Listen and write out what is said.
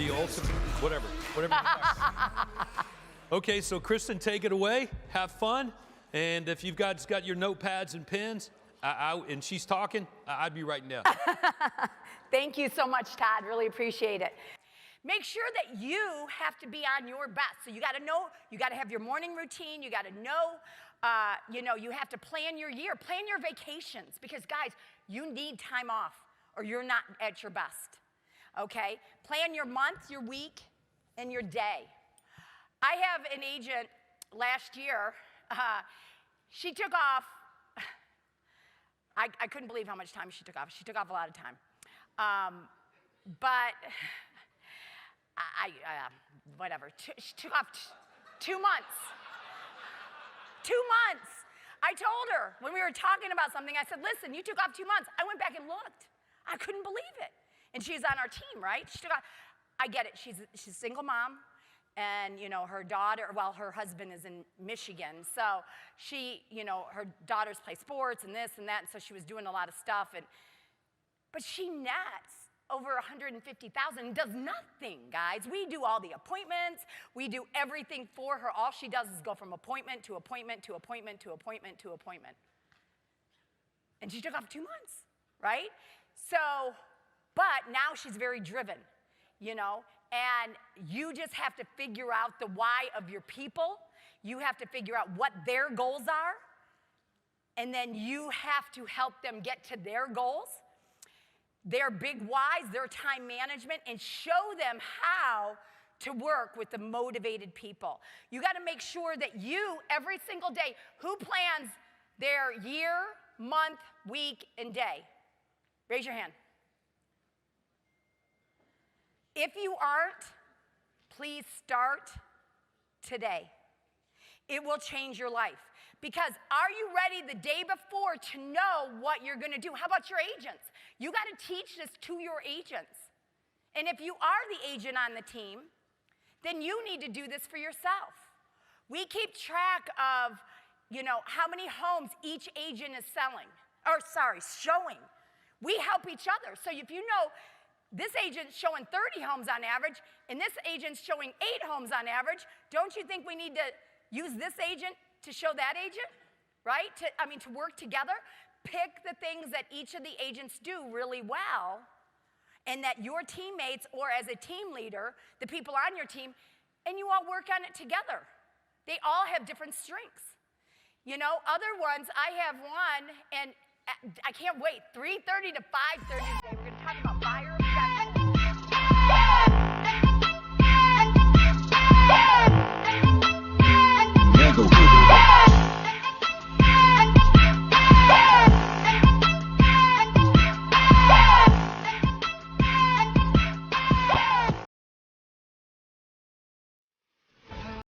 the ultimate, whatever you got. Okay, so Kristin, take it away. Have fun. And if you've got your notepads and pens, and she's talking, I'd be writing down. Thank you so much, Todd. Really appreciate it. Make sure that you have to be on your best. So you got to know, you got to have your morning routine. You got to know, you have to plan your year, plan your vacations. Because guys, you need time off or you're not at your best, okay? Plan your month, your week, and your day. I have an agent last year, she took off, I couldn't believe how much time she took off. She took off a lot of time. But whatever, she took off 2 months. 2 months. I told her when we were talking about something, I said, listen, you took off 2 months. I went back and looked. I couldn't believe it. And she's on our team, right? She took off. I get it. She's a single mom. And, her daughter, well, her husband is in Michigan. So she, her daughters play sports and this and that. And so she was doing a lot of stuff. But she nets over $150,000 and does nothing, guys. We do all the appointments. We do everything for her. All she does is go from appointment to appointment to appointment to appointment to appointment. And she took off 2 months, right? So, but now she's very driven, and you just have to figure out the why of your people. You have to figure out what their goals are, and then you have to help them get to their goals, their big whys, their time management, and show them how to work with the motivated people. You got to make sure that you, every single day, who plans their year, month, week, and day? Raise your hand. If you aren't, please start today. It will change your life. Because are you ready the day before to know what you're going to do? How about your agents? You got to teach this to your agents. And if you are the agent on the team, then you need to do this for yourself. We keep track of, how many homes each agent is showing. We help each other. So if you know this agent's showing 30 homes on average, and this agent's showing 8 homes on average, don't you think we need to use this agent to show that agent, right? To work together. Pick the things that each of the agents do really well, and that your teammates, or as a team leader, the people on your team, and you all work on it together. They all have different strengths. Other ones, I have one, and I can't wait, 3:30 to 5:30.